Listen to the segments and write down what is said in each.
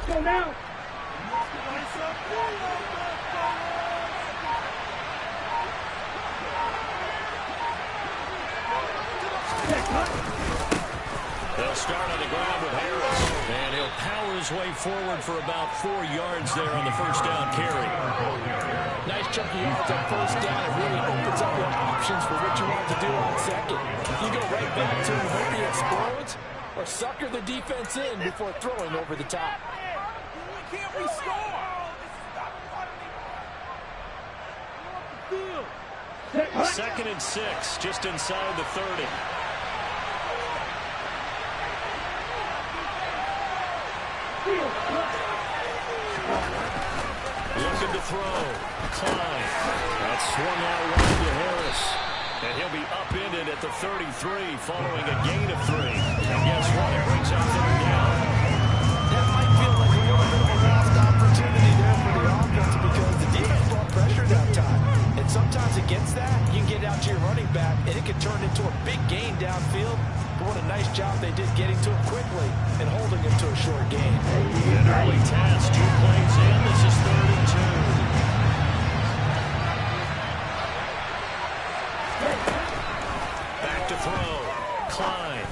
go now. They'll start on the ground with Harris. And he'll power his way forward for about 4 yards there on the first down carry. Nice chunky yards on first down. It really opens up your options for what you want to do on second. You go right back to him, hope he explodes, or sucker the defense in before throwing over the top. Can't we score? Second and 6, just inside the 30. Looking to throw. Klein. That's swung out wide to Harris. And he'll be upended at the 33 following a gain of 3. And guess what? It brings out third down. That might feel like a little bit of a lost opportunity there for the offense because the defense brought pressure that time. And sometimes against that, you can get out to your running back, and it can turn into a big gain downfield. But what a nice job they did getting to him quickly and holding him to a short gain. An early pass, 2 plays in. This is 3rd and 2. Back to throw. Klein.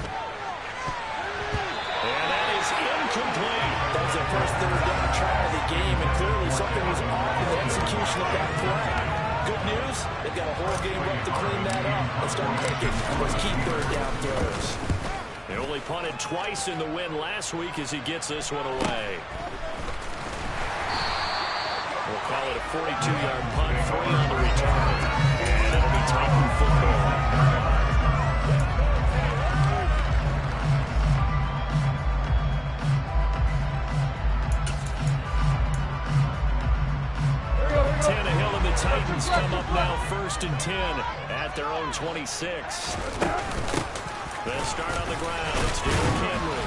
And that is incomplete. That was their first third down try of the game, and clearly something was off in the execution of that play. Good news, they've got a whole game left to clean that up and start picking those key third down throws. They only punted twice in the win last week as he gets this one away. We'll call it a 42-yard punt, 3 on the return, and it'll be Titan football. Tannehill and the Titans come up now 1st and 10 at their own 26. They'll start on the ground. It's Derrick Henry.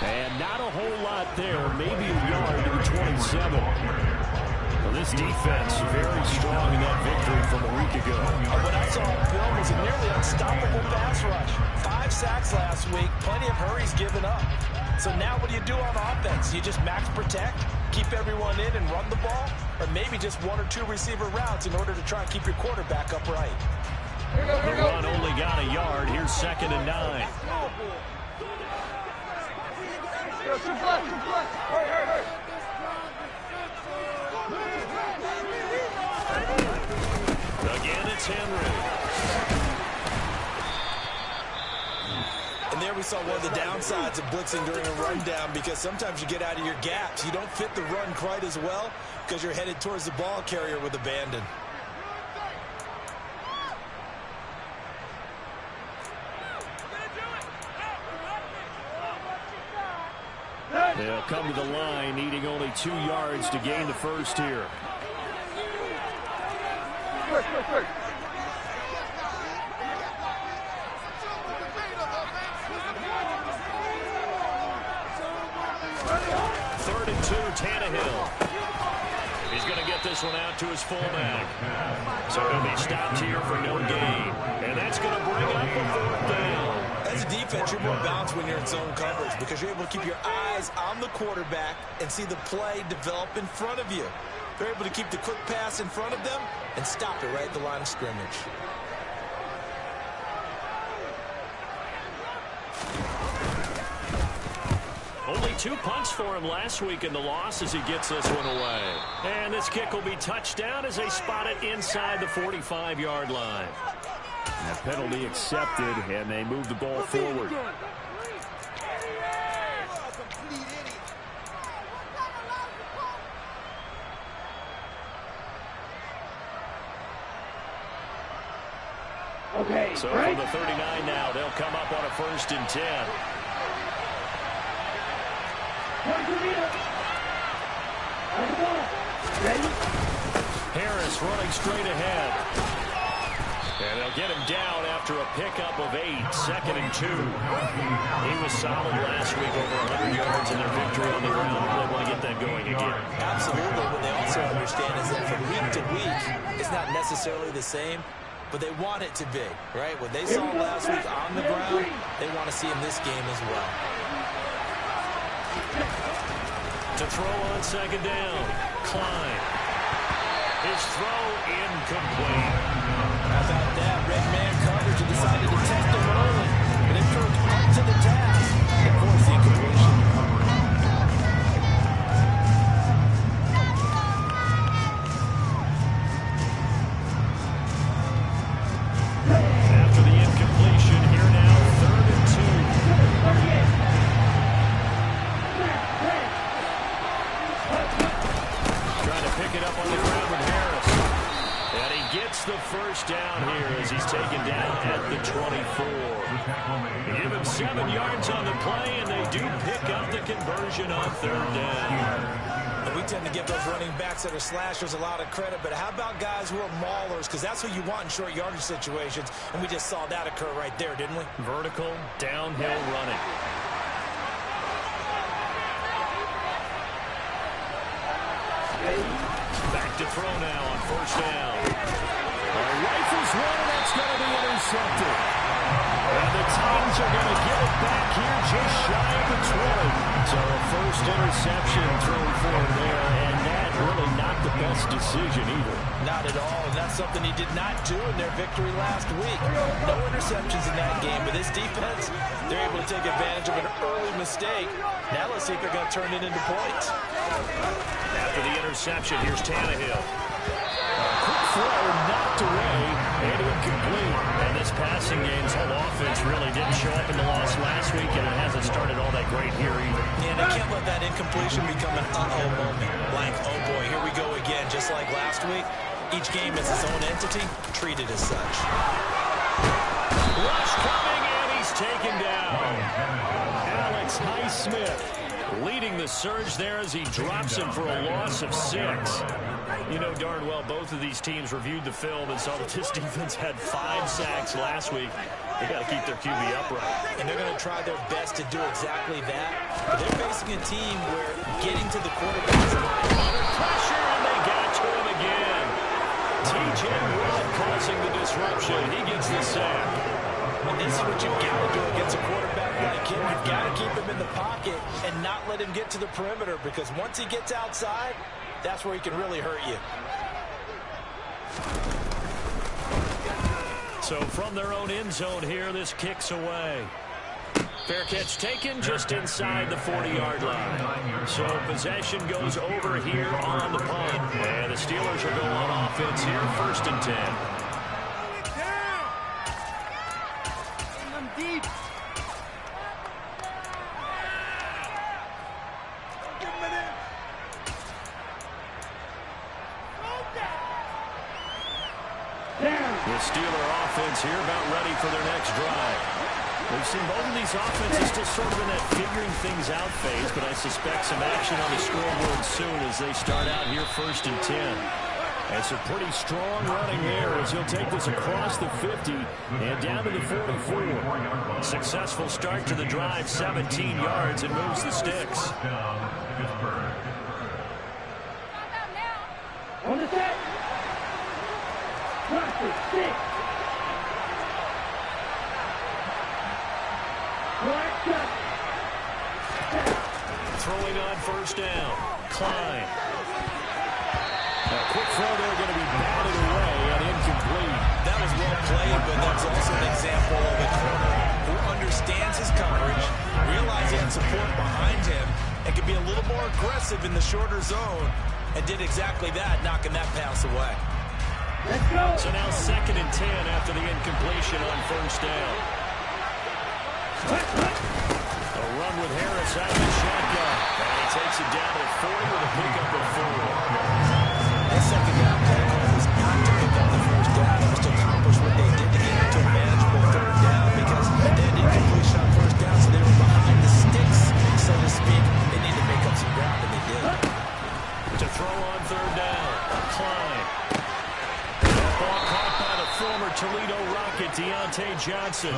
And not a whole lot there. Maybe a yard to the 27. Well, this defense very strong in that victory from a week ago. What I saw on film was a nearly unstoppable pass rush. 5 sacks last week. Plenty of hurries given up. So now what do you do on offense? You just max protect, keep everyone in and run the ball? Or maybe just 1 or 2 receiver routes in order to try and keep your quarterback upright? The run only got a yard. Here's 2nd and 9. Again, it's Henry. And there we saw one of the downsides of blitzing during a rundown, because sometimes you get out of your gaps. You don't fit the run quite as well because you're headed towards the ball carrier with abandon. They'll come to the line, needing only 2 yards to gain the first here. Third and 2, Tannehill. He's going to get this one out to his fullback. So he'll be stopped here for no gain. And that's going to bring up a 4th down. As a defense, you're more balanced when you're in zone coverage because you're able to keep your eyes on the quarterback and see the play develop in front of you. They're able to keep the quick pass in front of them and stop it right at the line of scrimmage. Only 2 punts for him last week in the loss as he gets this one away. And this kick will be touchdown as they spot it inside the 45-yard line. And a penalty accepted, and they move the ball forward. Okay, so from the 39 now, they'll come up on a 1st and 10. Harris running straight ahead. And they'll get him down after a pickup of 8, 2nd and 2. He was solid last week, over 100 yards in their victory on the ground. They want to get that going again. Absolutely. What they also understand is that from week to week, it's not necessarily the same, but they want it to be, right? What they saw last week on the ground, they want to see in this game as well. To throw on second down. Klein. His throw incomplete. How about that? Red man coverage and decided to test the rolling. But it proved up to the task and forced the incompletion. After the incompletion, here now, 3rd and 2. Trying to pick it up on the ground with Harris. And he gets the first down here as he's taken down at the 24. Give him 7 yards on the play, and they do pick up the conversion on 3rd down. We tend to give those running backs that are slashers a lot of credit, but how about guys who are maulers? Because that's who you want in short yardage situations, and we just saw that occur right there, didn't we? Vertical, downhill running. Back to throw now on 1st down. Rifles one, and that's going to be intercepted. And the Titans are going to get it back here just shy of the 20. So a first interception thrown for him there, and that really not the best decision either. Not at all, and that's something he did not do in their victory last week. No interceptions in that game, but this defense, they're able to take advantage of an early mistake. Now let's see if they're going to turn it into points. After the interception, here's Tannehill. Quick throw knocked away and incomplete. And this passing game's whole offense really didn't show up in the loss last week, and it hasn't started all that great here either. Yeah, they can't let that incompletion become an uh-oh moment. Like, oh boy, here we go again, just like last week. Each game is its own entity, treated as such. Rush coming, and he's taken down. Alex Highsmith leading the surge there as he drops him for a loss of 6. You know darn well both of these teams reviewed the film and saw that this defense had 5 sacks last week. They got to keep their QB upright. And they're going to try their best to do exactly that. But they're facing a team where getting to the quarterback is under pressure, and they got to him again. T.J. Watt causing the disruption. He gets the sack. And this is what you've got to do against a quarterback like him. You've got to keep him in the pocket and not let him get to the perimeter, because once he gets outside, that's where he can really hurt you. So from their own end zone here, this kicks away. Fair catch taken just inside the 40-yard line. So possession goes over here on the punt. And the Steelers will go on offense here, 1st and 10. Deep. The Steeler offense here about ready for their next drive. We've seen both of these offenses still sort of in that figuring things out phase, but I suspect some action on the scoreboard soon as they start out here 1st and 10. And some pretty strong running there as he'll take this across the 50 and down to the 44. Successful start to the drive, 17 yards, and moves the sticks. On the set. Throwing on 1st down. Klein. A quick throw there going to be batted away and incomplete. That was well played, but that's also an example of a corner who understands his coverage, realizes he has support behind him, and can be a little more aggressive in the shorter zone, and did exactly that, knocking that pass away. Let's go. So now 2nd and 10 after the incompletion on 1st down. A run with Harris out of the shotgun. And he takes it down to 40 with a pickup of 4. That second down play was not to pick up the 1st down. It was to accomplish what they did to get into a manageable 3rd down, because they had incompletion on 1st down, so they were behind the sticks, so to speak. They needed to make up some ground, and they did. To throw on 3rd down. Klein. Ball caught by the former Toledo Rocket, Deontay Johnson.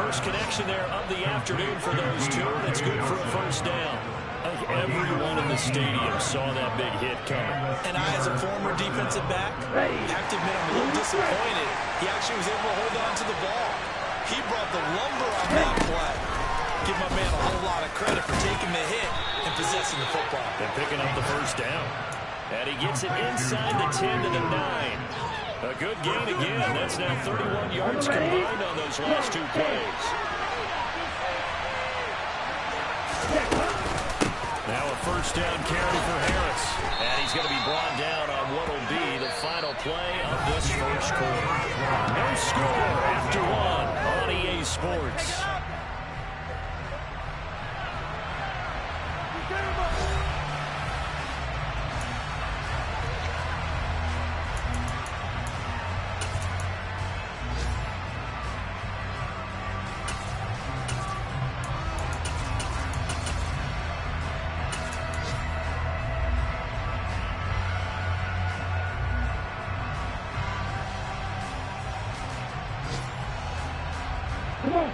First connection there of the afternoon for those two. That's good for a 1st down. I think everyone in the stadium saw that big hit coming. And I, as a former defensive back, have to admit I'm a little disappointed. He actually was able to hold on to the ball. He brought the lumber on that play. Give my man a whole lot of credit for taking the hit and possessing the football. And picking up the first down. And he gets it inside the 10 to the 9. A good gain again. That's now 31 yards combined on those last two plays. Now a first down carry for Harris. And he's going to be brought down on what will be the final play of this first quarter. No score after one on EA Sports.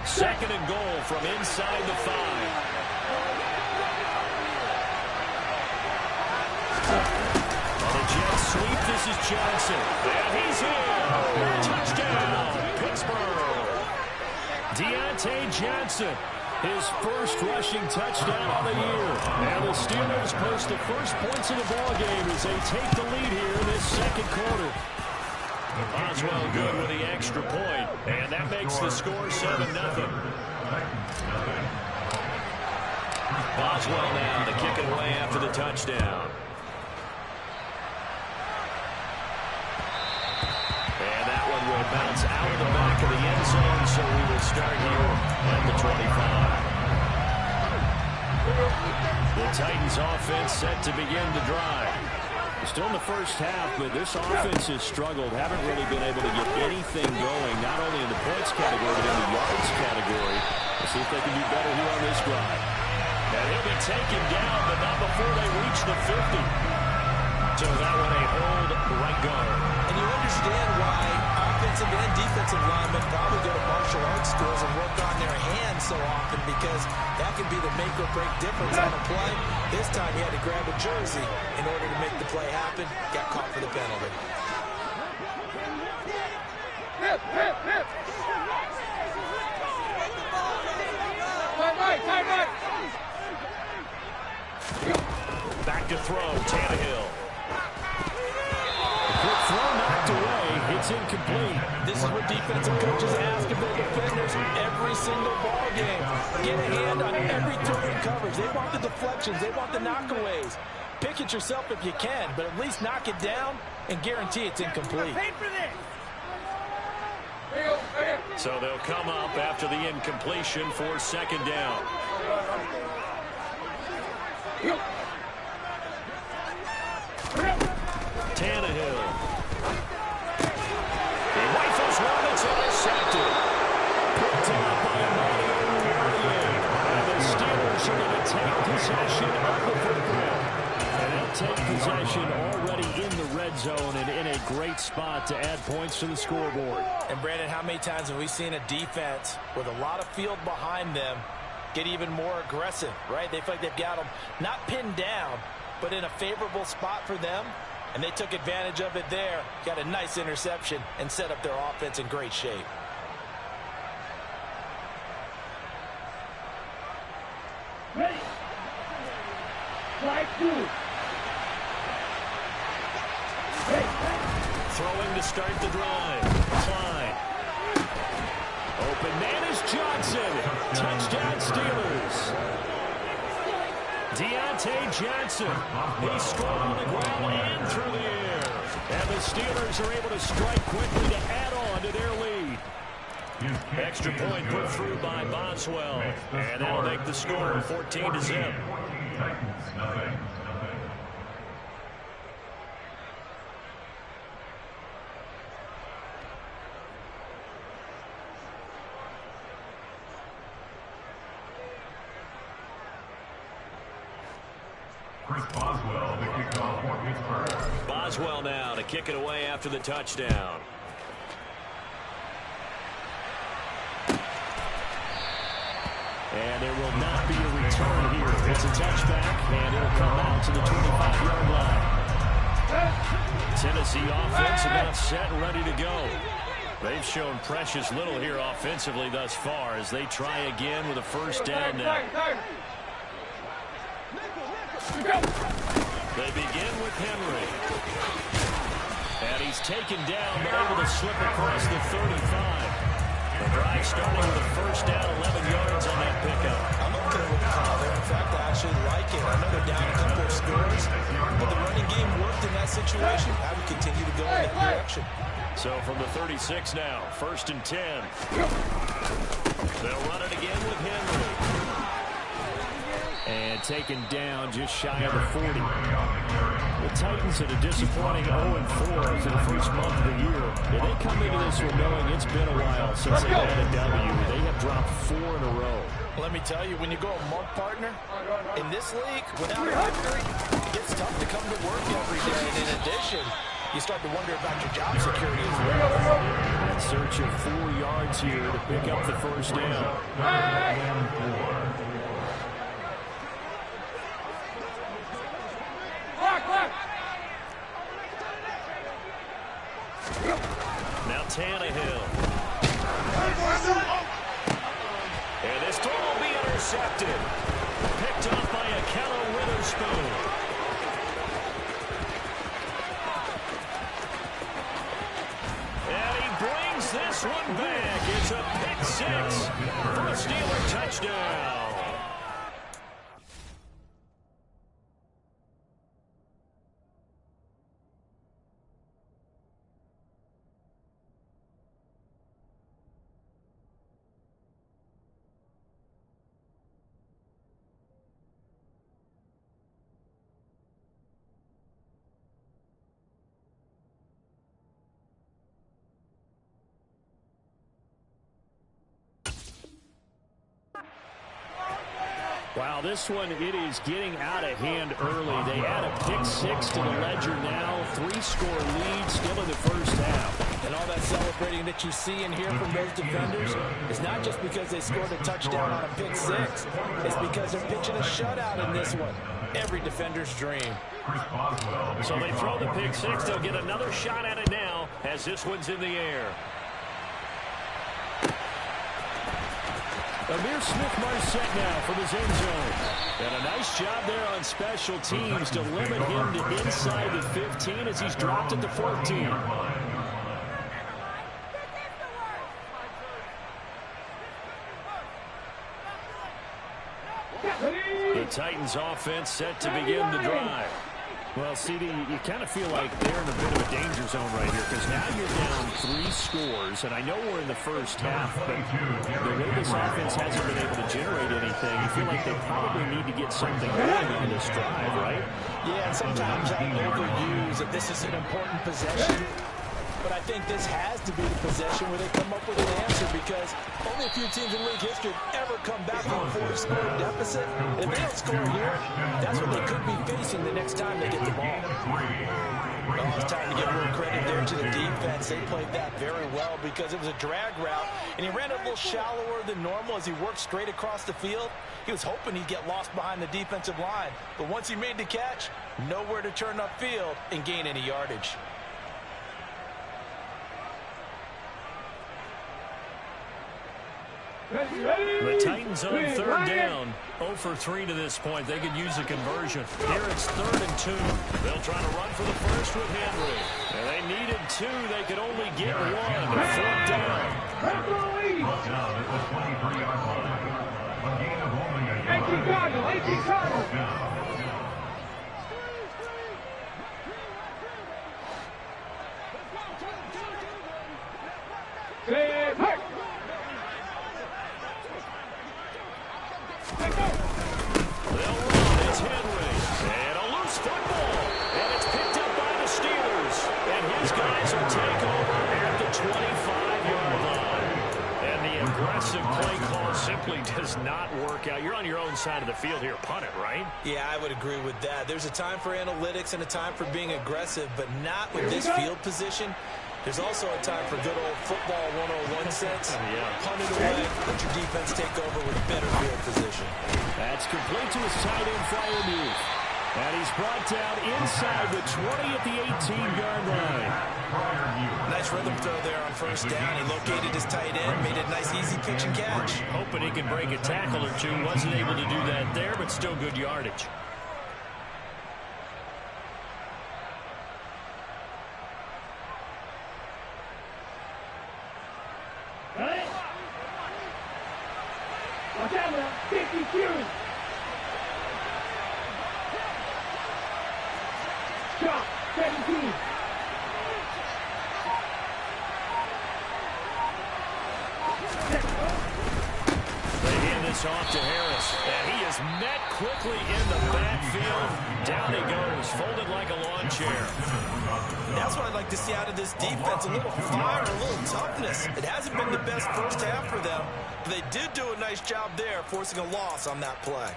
Second and goal from inside the 5. On a jet sweep, this is Johnson. And he's here. Touchdown, Pittsburgh. Deontay Johnson, his first rushing touchdown of the year. And the Steelers post the first points of the ballgame as they take the lead here in this second quarter. Boswell good with the extra point, and that makes the score 7-0. Boswell now to kick it away after the touchdown. And that one will bounce out of the back of the end zone, so we will start here at the 25. The Titans offense set to begin to drive. Still in the first half, but this offense has struggled. Haven't really been able to get anything going, not only in the points category, but in the yards category. We'll see if they can do better here on this drive. And he'll be taken down, but not before they reach the 50. So that one a hold right guard. And you understand why offensive and defensive linemen probably go to martial arts schools and work on their hands so often, because that can be the make or break difference on a play. This time he had to grab a jersey in order to make the play happen. Got caught for the penalty. Back to throw, Tannehill. Quick throw knocked away. It's incomplete. This is what defensive coaches ask of their defenders every single ball game. Get a hand on every throw in coverage. They want the deflections. They want the knockaways. Pick it yourself if you can, but at least knock it down and guarantee it's incomplete. So they'll come up after the incompletion for second down. Tannehill. He rifles one that's intercepted. Picked up by and the Steelers are going to take possession of the football. And they'll take possession already in the red zone and in a great spot to add points to the scoreboard. And Brandon, how many times have we seen a defense with a lot of field behind them get even more aggressive, right? They feel like they've got them not pinned down, but in a favorable spot for them. And they took advantage of it there, got a nice interception, and set up their offense in great shape. Ready. Strike two. Throwing to start the drive. Klein. Open man is Johnson. Touchdown Steelers. Deontay Johnson. He scored on the ground and through the air. And the Steelers are able to strike quickly to add on to their lead. Extra point put through by Boswell. And that'll make the score 14-0. Boswell, the kickoff for Pittsburgh. Boswell now to kick it away after the touchdown. And there will not be a return here. It's a touchback, and it'll come out to the 25-yard line. Tennessee offense about set and ready to go. They've shown precious little here offensively thus far as they try again with a first down now. They begin with Henry. And he's taken down, but able to slip across the 35. The drive starting with a first down, 11 yards on that pickup. I'm okay with the call there. In fact, I actually like it. I know they're down a couple of scores, but the running game worked in that situation. I would continue to go in that direction. So from the 36 now, first and 10. They'll run it again with Henry. And taken down just shy of the 40. The Titans had a disappointing 0-4 for the first month of the year. And they come into this one knowing it's been a while since they had a W. They have dropped 4 in a row. Let me tell you, when you go a month, partner, in this league, without a victory, it gets tough to come to work every day. And in addition, you start to wonder about your job security as well. In search of 4 yards here to pick up the first down. Now Tannehill. And this throw will be intercepted. Picked off by Akello Witherspoon. And he brings this one back. It's a pick six for a Steeler touchdown. Wow, this one, it is getting out of hand early. They add a pick six to the ledger now. 3-score lead still in the first half. And all that celebrating that you see and hear from those defenders is not just because they scored a touchdown on a pick six. It's because they're pitching a shutout in this one. Every defender's dream. So they throw the pick six. They'll get another shot at it now as this one's in the air. Amir Smith-Marset now from his end zone. And a nice job there on special teams to limit him to inside the 15 as he's dropped at the 14. The Titans offense set to begin the drive. Well, CD, you kind of feel like they're in a bit of a danger zone right here because now you're down 3 scores, and I know we're in the first half, but the way this offense hasn't been able to generate anything, you feel like they probably need to get something going on this drive, right? Yeah, and sometimes I overuse that this is an important possession, but I think this has to be the possession where they come up with an answer because only a few teams in league history have ever come back from a 4-score deficit. If they don't score here, that's what they could be facing the next time they get the ball. Oh, it's time to give a little credit there to the defense. They played that very well because it was a drag route, and he ran a little shallower than normal as he worked straight across the field. He was hoping he'd get lost behind the defensive line, but once he made the catch, nowhere to turn upfield and gain any yardage. The Titans on third down. 0 for 3 to this point. They could use a conversion. Here it's 3rd and 2. They'll try to run for the first with Henry. And they needed 2. They could only get 1. 4th down. Down at the 23-yard line. A gain of only a yard. 18 Cardinals. They'll run. It's Henry. And a loose football. And it's picked up by the Steelers. And his guys will take over at the 25-yard line. And the aggressive play call simply does not work out. You're on your own side of the field here. Punt it, right? Yeah, I would agree with that. There's a time for analytics and a time for being aggressive, but not with this field position. There's also a time for good old football 101 sense. Punt it away, let your defense take over with better field position. That's complete to his tight end flyer move. And he's brought down inside the 20 at the 18-yard line. Nice rhythm throw there on first down. He located his tight end, made it a nice, easy pitch and catch. Hoping he can break a tackle or two. Wasn't able to do that there, but still good yardage. Watch out now. 52. Drop. 17. They hand this off to Harris. And he is met quickly in the backfield. Down he goes, folded like a lawn chair. That's what I'd like to see out of this defense. A little fire, a little toughness. It hasn't been the best first half for them. But they did do a nice job there, forcing a loss on that play.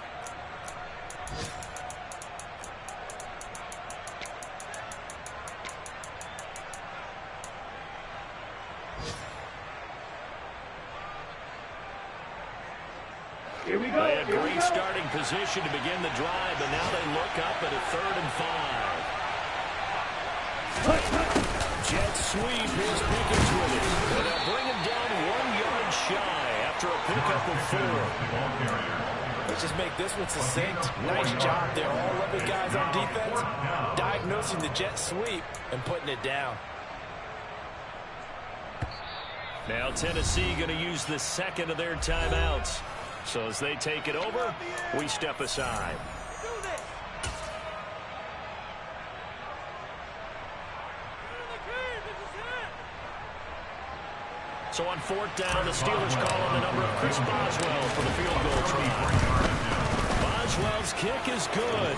Here we go. They had great starting position to begin the drive, but now they look up at a 3rd and 5. Jet sweep, here's Pickens with it. And they'll bring him down 1 yard shy after a pickup of 4. Let's just make this one succinct. Nice job there. All 11 guys on defense diagnosing the jet sweep and putting it down. Now Tennessee going to use the second of their timeouts. So as they take it over, we step aside. So on 4th down, the Steelers call on the number of Chris Boswell for the field goal try. Boswell's kick is good.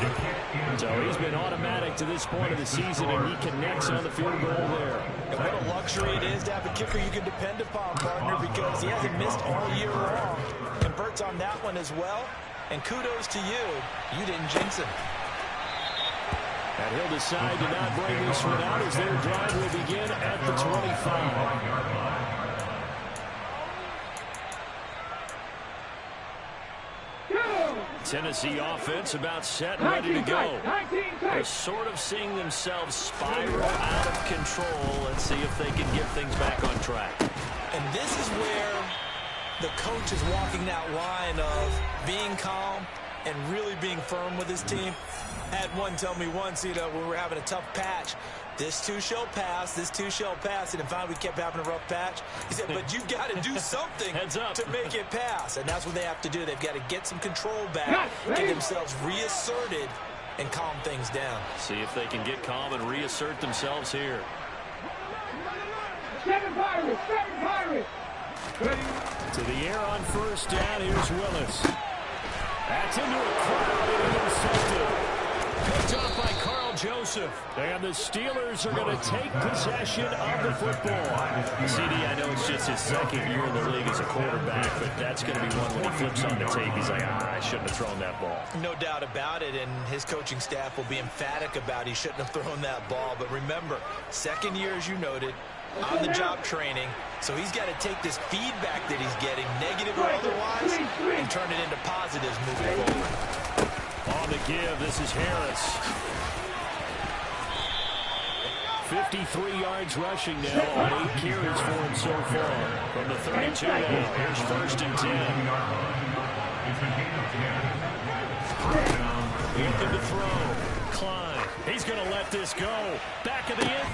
So he's been automatic to this point of the season, and he connects on the field goal there. And what a luxury it is to have a kicker you can depend upon, partner, because he hasn't missed all year long. Converts on that one as well. And kudos to you. You didn't jinx him. And he'll decide to not bring this one out as their drive will begin at the 25. Tennessee offense about set and ready to go. They're sort of seeing themselves spiral out of control. Let's see if they can get things back on track. And this is where the coach is walking that line of being calm and really being firm with his team. I had one tell me once, when we were having a tough patch, this too shall pass, this too shall pass. And finally we kept having a rough patch. He said, but you've got to do something to make it pass. And that's what they have to do. They've got to get some control back, get themselves reasserted, and calm things down. See if they can get calm and reassert themselves here. Seven Pirates. To the air on first down. Here's Willis. That's into a crowd and intercepted. Picked up by Carl Joseph. And the Steelers are going to take possession of the football. CD, I know it's just his second year in the league as a quarterback, but that's going to be one when he flips on the tape. He's like, I shouldn't have thrown that ball. No doubt about it, and his coaching staff will be emphatic about he shouldn't have thrown that ball. But remember, second year, as you noted, on-the-job training, so he's got to take this feedback that he's getting, negative or otherwise, and turn it into positives moving forward. On the give, this is Harris. 53 yards rushing now on 8 carries for him so far. From the 32 now, here's 1st and 10. Looking to throw. Klein. He's going to let this go. Back of the end.